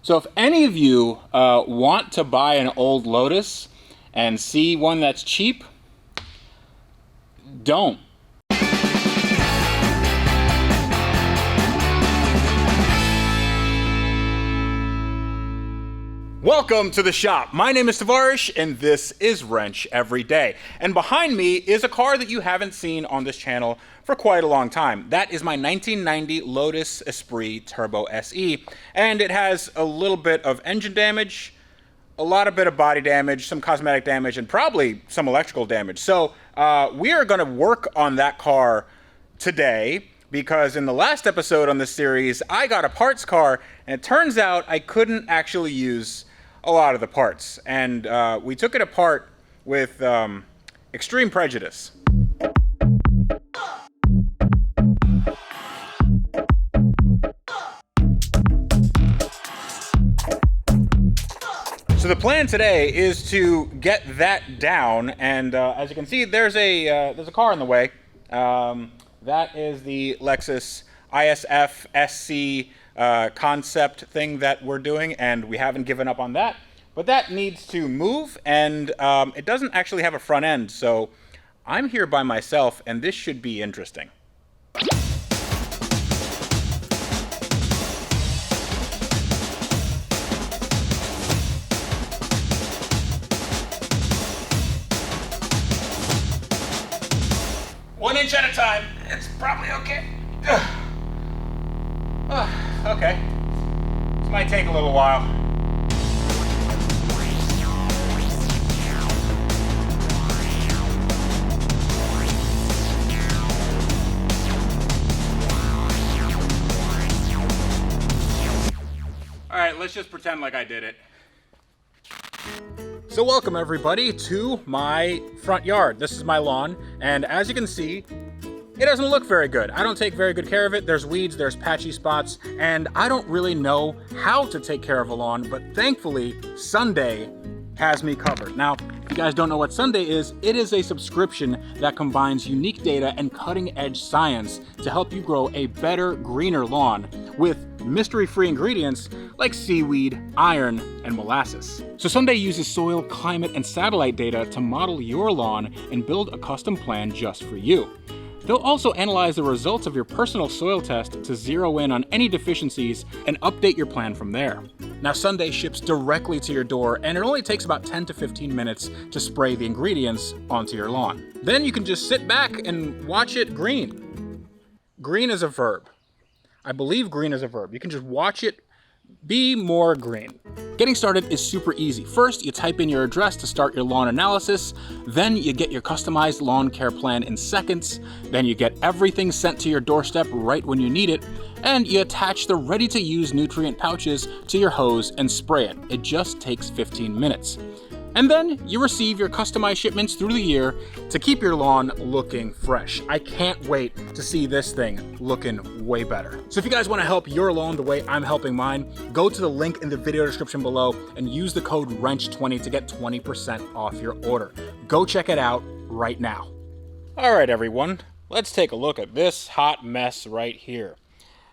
So if any of you want to buy an old Lotus and see one that's cheap, don't. Welcome to the shop. My name is Tavarish and this is Wrench Every Day. And behind me is a car that you haven't seen on this channel for quite a long time. That is my 1990 Lotus Esprit Turbo SE. And it has a little bit of engine damage, a lot of bit of body damage, some cosmetic damage, and probably some electrical damage. So we are gonna work on that car today, because in the last episode on this series, I got a parts car, and it turns out I couldn't actually use a lot of the parts. And we took it apart with extreme prejudice. So the plan today is to get that down, and as you can see, there's a car in the way. That is the Lexus ISF SC concept thing that we're doing, and we haven't given up on that. But that needs to move, and it doesn't actually have a front end, so I'm here by myself, and this should be interesting. One inch at a time. It's probably okay. Okay. This might take a little while. All right, let's just pretend like I did it. So welcome everybody to my front yard. This is my lawn, and as you can see, it doesn't look very good. I don't take very good care of it. There's weeds, there's patchy spots, and I don't really know how to take care of a lawn, but thankfully, Sunday has me covered. Now, if you guys don't know what Sunday is, it is a subscription that combines unique data and cutting-edge science to help you grow a better, greener lawn with mystery-free ingredients like seaweed, iron, and molasses. So Sunday uses soil, climate, and satellite data to model your lawn and build a custom plan just for you. They'll also analyze the results of your personal soil test to zero in on any deficiencies and update your plan from there. Now, Sunday ships directly to your door, and it only takes about 10 to 15 minutes to spray the ingredients onto your lawn. Then you can just sit back and watch it green. Green is a verb. I believe green is a verb. You can just watch it be more green. Getting started is super easy. First, you type in your address to start your lawn analysis. Then you get your customized lawn care plan in seconds. Then you get everything sent to your doorstep right when you need it. And you attach the ready-to-use nutrient pouches to your hose and spray it. It just takes 15 minutes. And then you receive your customized shipments through the year to keep your lawn looking fresh. I can't wait to see this thing looking way better. So if you guys want to help your lawn the way I'm helping mine, go to the link in the video description below and use the code WRENCH20 to get 20% off your order. Go check it out right now. All right, everyone, let's take a look at this hot mess right here.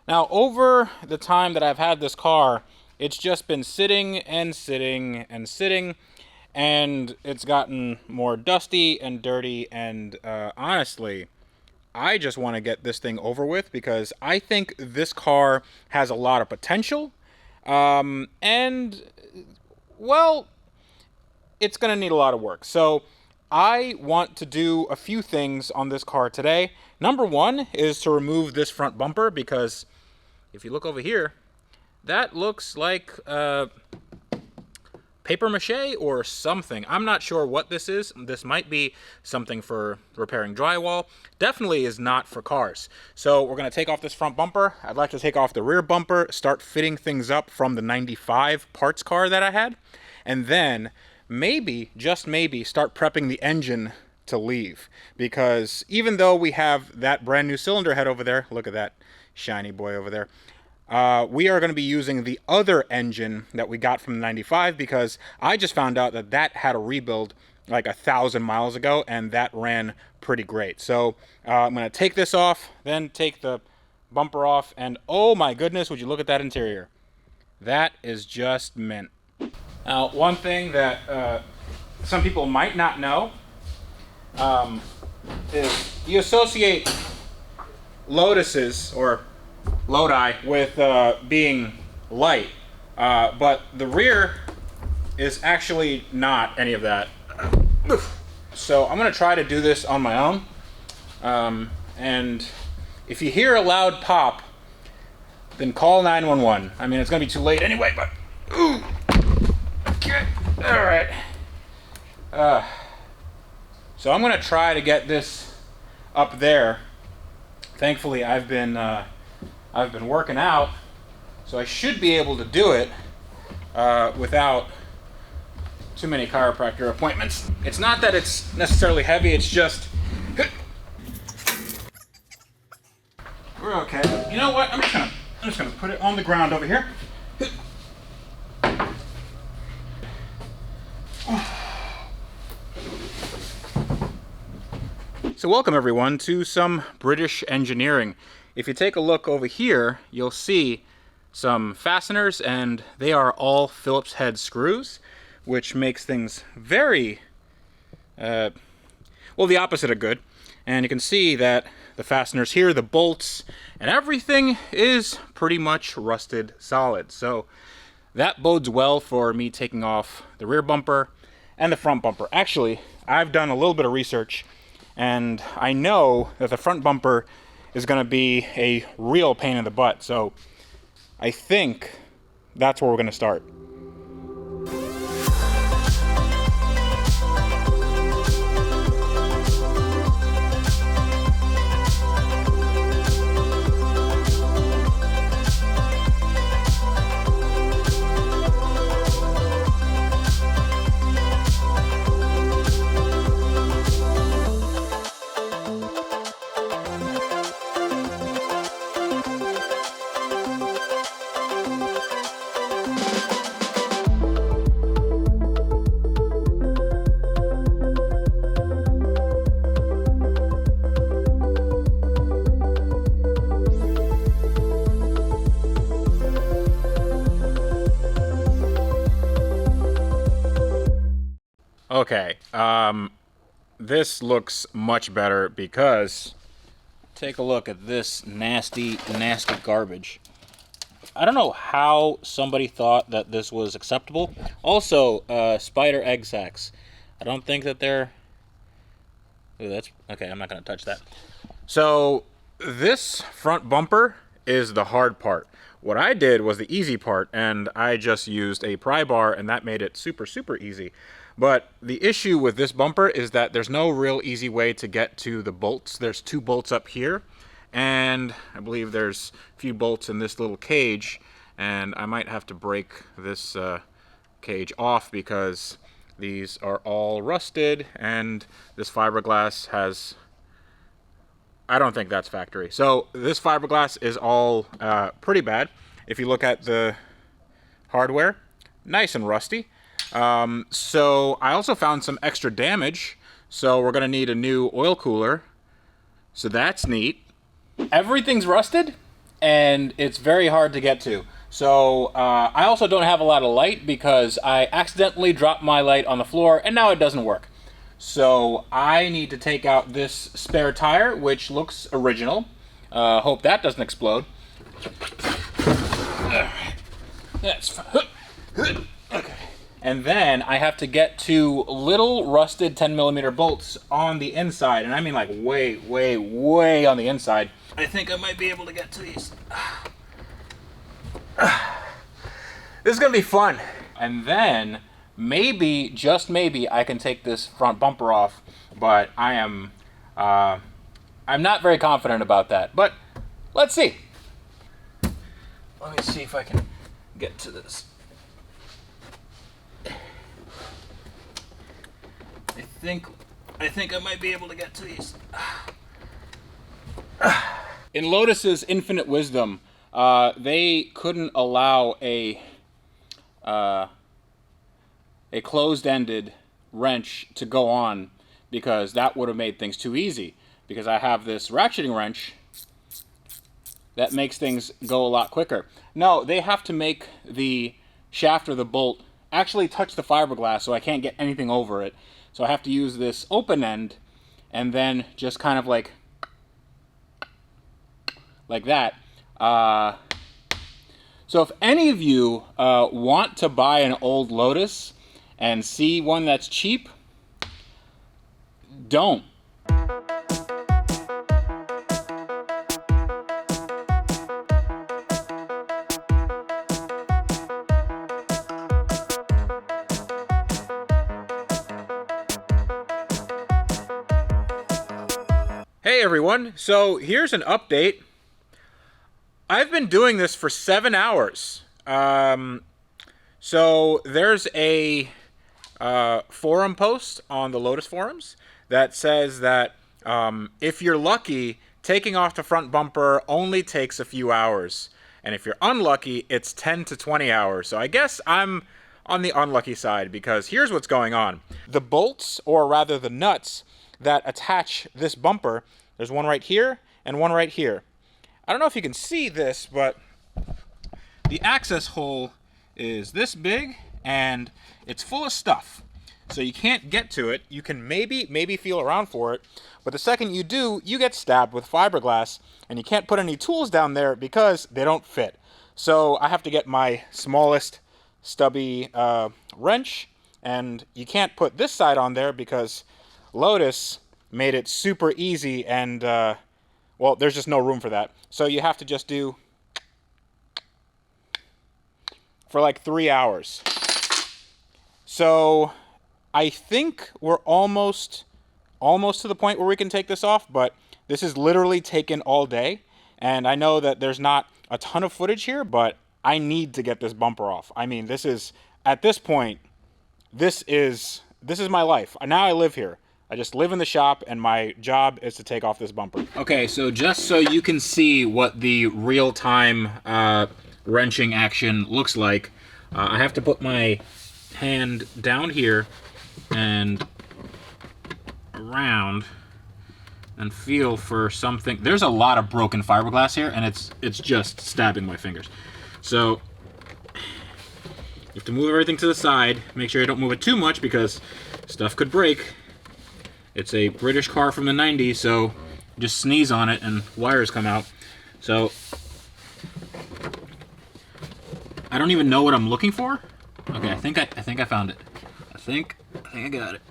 Now, over the time that I've had this car, it's just been sitting and sitting and sitting, and it's gotten more dusty and dirty, and honestly, I just want to get this thing over with because I think this car has a lot of potential, and, well, it's going to need a lot of work. So I want to do a few things on this car today. Number one is to remove this front bumper, because if you look over here, that looks like paper mache or something. I'm not sure what this is. This might be something for repairing drywall. Definitely is not for cars. So we're going to take off this front bumper. I'd like to take off the rear bumper, start fitting things up from the 95 parts car that I had, and then maybe, just maybe, start prepping the engine to leave. Because even though we have that brand new cylinder head over there, look at that shiny boy over there, we are going to be using the other engine that we got from the 95, because I just found out that that had a rebuild like 1,000 miles ago, and that ran pretty great. So I'm going to take this off, then take the bumper off, and oh my goodness, would you look at that interior. That is just mint. Now, one thing that some people might not know is you associate Lotuses or Lodi with being light, but the rear is actually not any of that. So I'm going to try to do this on my own, and if you hear a loud pop, then call 911. I mean, it's going to be too late anyway, but ooh. Okay. All right. So I'm going to try to get this up there. Thankfully, I've been working out, so I should be able to do it without too many chiropractor appointments. It's not that it's necessarily heavy, it's just we're okay. You know what? I'm just gonna put it on the ground over here. So welcome everyone to some British engineering. If you take a look over here, you'll see some fasteners, and they are all Phillips head screws, which makes things very, well, the opposite of good. And you can see that the fasteners here, the bolts, and everything is pretty much rusted solid. So that bodes well for me taking off the rear bumper and the front bumper. Actually, I've done a little bit of research, and I know that the front bumper is going to be a real pain in the butt. So I think that's where we're going to start. Okay, this looks much better because take a look at this nasty garbage. I don't know how somebody thought that this was acceptable. Also, spider egg sacs. I don't think that they're... Ooh, that's... Okay, I'm not going to touch that. So, this front bumper is the hard part. What I did was the easy part, and I just used a pry bar, and that made it super easy. But the issue with this bumper is that there's no real easy way to get to the bolts. There's 2 bolts up here, and I believe there's a few bolts in this little cage, and I might have to break this cage off because these are all rusted, and this fiberglass has... I don't think that's factory. So this fiberglass is all pretty bad. If you look at the hardware, nice and rusty. So I also found some extra damage, so we're gonna need a new oil cooler. So that's neat. Everything's rusted, and it's very hard to get to. So I also don't have a lot of light because I accidentally dropped my light on the floor, and now it doesn't work. So I need to take out this spare tire, which looks original. Hope that doesn't explode. That's fine. Okay. And then I have to get 2 little rusted 10mm bolts on the inside, and I mean like way on the inside. I think I might be able to get to these. This is gonna be fun. And then maybe, just maybe, I can take this front bumper off, but I'm not very confident about that. But let's see. Let me see if I can get to this. I think I might be able to get to these. In Lotus's infinite wisdom, they couldn't allow a closed-ended wrench to go on because that would have made things too easy. Because I have this ratcheting wrench that makes things go a lot quicker. No, they have to make the shaft or the bolt actually touch the fiberglass, so I can't get anything over it. So I have to use this open end and then just kind of like that. So if any of you want to buy an old Lotus and see one that's cheap, don't. Hey everyone, so here's an update. I've been doing this for 7 hours. So there's a forum post on the Lotus forums that says that if you're lucky, taking off the front bumper only takes a few hours. And if you're unlucky, it's 10 to 20 hours. So I guess I'm on the unlucky side, because here's what's going on. The bolts, or rather the nuts, that attach this bumper, there's one right here and one right here. I don't know if you can see this, but the access hole is this big and it's full of stuff. So you can't get to it. You can maybe feel around for it, but the second you do, you get stabbed with fiberglass, and you can't put any tools down there because they don't fit. So I have to get my smallest stubby wrench, and you can't put this side on there because Lotus made it super easy, and well, there's just no room for that. So you have to just do for like 3 hours. So I think we're almost to the point where we can take this off, but this is literally taken all day. And I know that there's not a ton of footage here, but I need to get this bumper off. I mean, this is, at this point, this is my life. Now I live here. I just live in the shop, and my job is to take off this bumper. Okay, so just so you can see what the real-time wrenching action looks like, I have to put my hand down here and around and feel for something. There's a lot of broken fiberglass here, and it's just stabbing my fingers. So you have to move everything to the side. Make sure you don't move it too much because stuff could break. It's a British car from the 90s, so just sneeze on it and wires come out. So I don't even know what I'm looking for. Okay, I think I found it. I think I got it.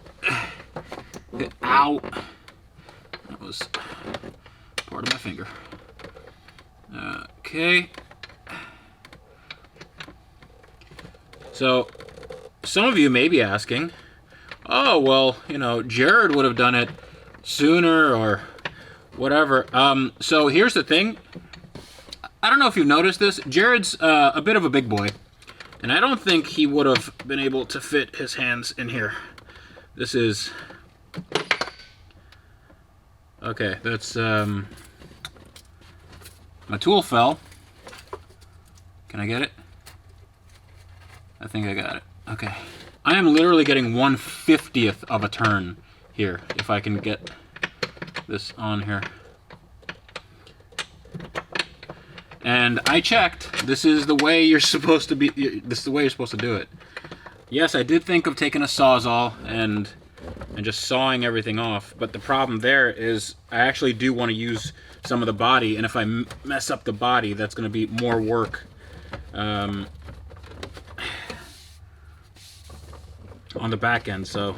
Okay, ow. That was part of my finger. Okay. So some of you may be asking, oh, well, you know, Jared would have done it sooner or whatever. So here's the thing. I don't know if you've noticed this. Jared's a bit of a big boy, and I don't think he would have been able to fit his hands in here. This is... Okay, that's... My tool fell. Can I get it? I think I got it. Okay. I am literally getting 1/50th of a turn here, if I can get this on here. And I checked. This is the way you're supposed to be. This is the way you're supposed to do it. Yes, I did think of taking a Sawzall and just sawing everything off, but the problem there is I actually do want to use some of the body, and if I mess up the body, that's going to be more work. On the back end, so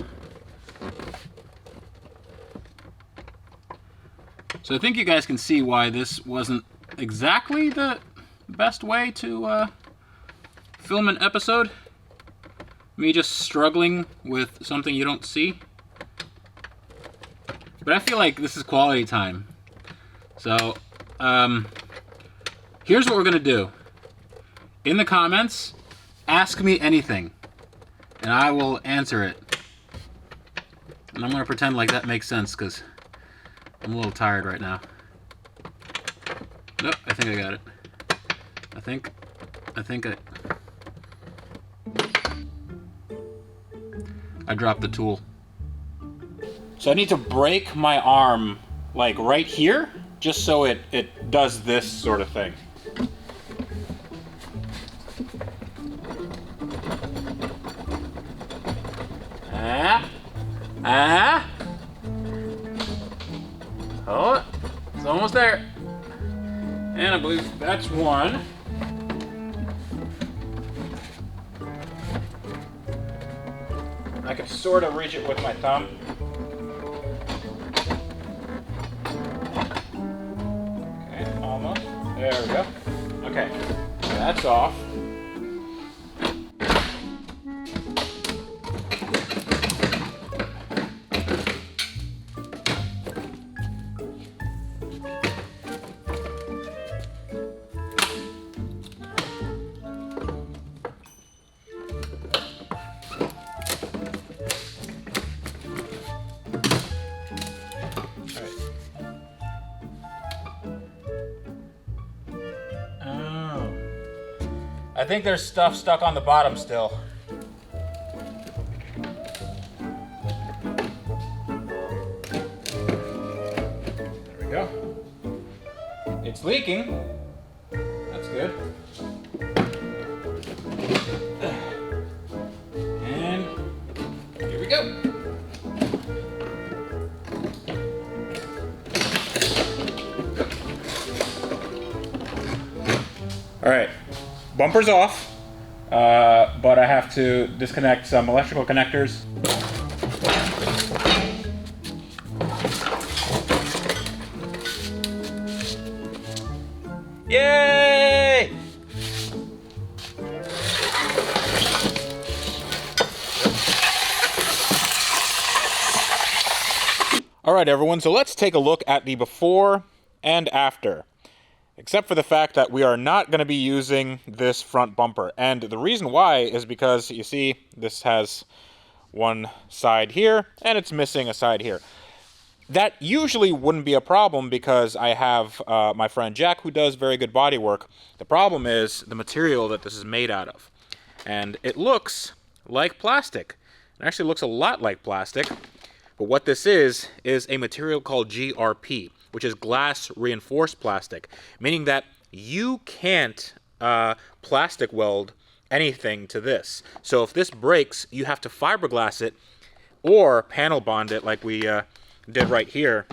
I think you guys can see why this wasn't exactly the best way to film an episode. Me just struggling with something you don't see. But I feel like this is quality time. So here's what we're gonna do. In the comments, ask me anything, and I will answer it. And I'm gonna pretend like that makes sense because I'm a little tired right now. Nope, I think I got it. I think I dropped the tool. So I need to break my arm like right here, just so it does this sort of thing. Oh, it's almost there. And I believe that's one. I can sort of reach it with my thumb. Okay, almost. There we go. Okay, that's off. I think there's stuff stuck on the bottom still. There we go. It's leaking. That's good. And here we go. All right. Bumper's off, but I have to disconnect some electrical connectors. Yay! All right, everyone, so let's take a look at the before and after. Except for the fact that we are not going to be using this front bumper. And the reason why is because, you see, this has one side here, and it's missing a side here. That usually wouldn't be a problem because I have my friend Jack who does very good body work. The problem is the material that this is made out of. And it looks like plastic. It actually looks a lot like plastic. But what this is a material called GRP, which is glass reinforced plastic, meaning that you can't plastic weld anything to this. So if this breaks, you have to fiberglass it or panel bond it like we did right here.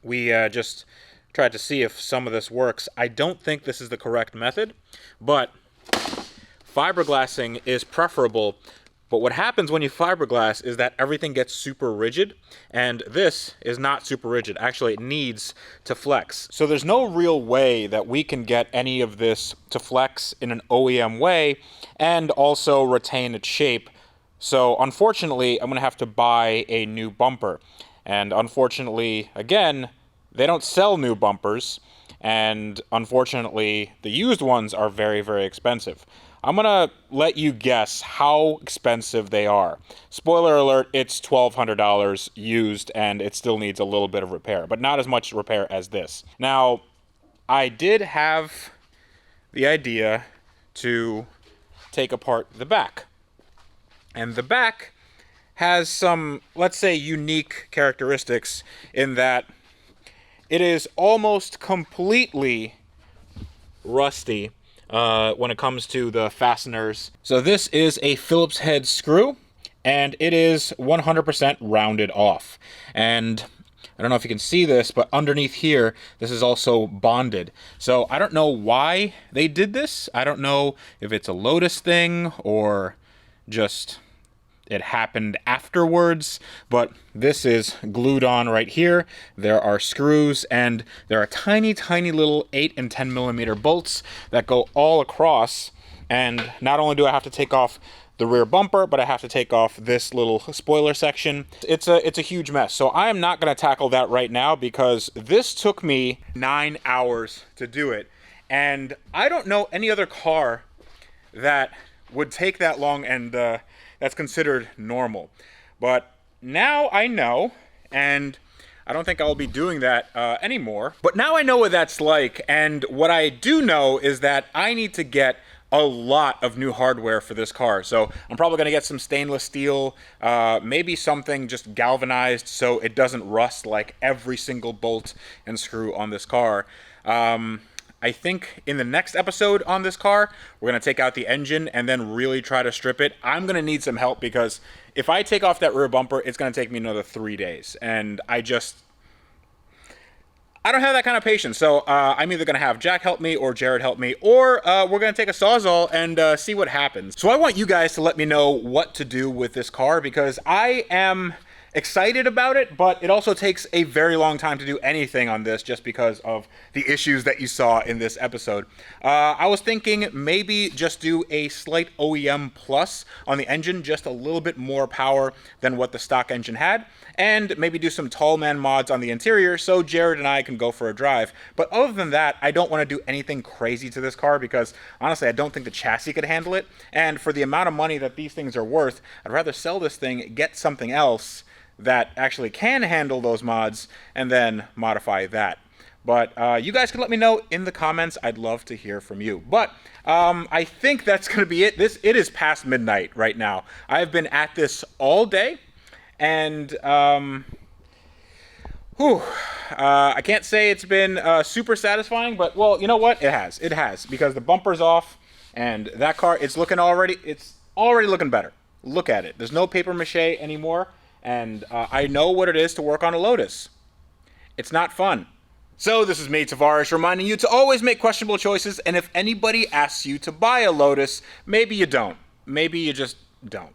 We just tried to see if some of this works. I don't think this is the correct method, but fiberglassing is preferable. But what happens when you fiberglass is that everything gets super rigid, and this is not super rigid. Actually, it needs to flex. So there's no real way that we can get any of this to flex in an OEM way and also retain its shape. So unfortunately, I'm gonna have to buy a new bumper. And unfortunately, again, they don't sell new bumpers. And unfortunately, the used ones are very, very expensive. I'm gonna let you guess how expensive they are. Spoiler alert, it's $1,200 used and it still needs a little bit of repair, but not as much repair as this. Now, I did have the idea to take apart the back. And the back has some, let's say, unique characteristics in that it is almost completely rusty when it comes to the fasteners. So this is a Phillips head screw, and it is 100% rounded off. And I don't know if you can see this, but underneath here, this is also bonded. So I don't know why they did this. I don't know if it's a Lotus thing or just it happened afterwards, but this is glued on right here. There are screws, and there are tiny, tiny little 8 and 10 millimeter bolts that go all across. And not only do I have to take off the rear bumper, but I have to take off this little spoiler section. It's a huge mess. So I am not gonna tackle that right now because this took me 9 hours to do it. And I don't know any other car that would take that long and that's considered normal. But now I know, and I don't think I'll be doing that anymore. But now I know what that's like, and what I do know is that I need to get a lot of new hardware for this car. So I'm probably gonna get some stainless steel, maybe something just galvanized so it doesn't rust like every single bolt and screw on this car. I think in the next episode on this car, we're going to take out the engine and then really try to strip it. I'm going to need some help because if I take off that rear bumper, it's going to take me another 3 days. And I don't have that kind of patience. So I'm either going to have Jack help me or Jared help me, or we're going to take a Sawzall and see what happens. So I want you guys to let me know what to do with this car because I am excited about it, but it also takes a very long time to do anything on this just because of the issues that you saw in this episode. I was thinking maybe just do a slight OEM plus on the engine, just a little bit more power than what the stock engine had, and maybe do some tall man mods on the interior so Jared and I can go for a drive. But other than that, I don't want to do anything crazy to this car because honestly, I don't think the chassis could handle it. And for the amount of money that these things are worth, I'd rather sell this thing, get something else that actually can handle those mods, and then modify that. But you guys can let me know in the comments. I'd love to hear from you. But I think that's going to be it. It is past midnight right now. I've been at this all day, and I can't say it's been super satisfying, but well, you know what? It has, because the bumper's off, and that car, it's already looking better. Look at it. There's no paper mache anymore. And I know what it is to work on a Lotus. It's not fun. So this is me, Tavarish, reminding you to always make questionable choices, and if anybody asks you to buy a Lotus, maybe you don't. Maybe you just don't.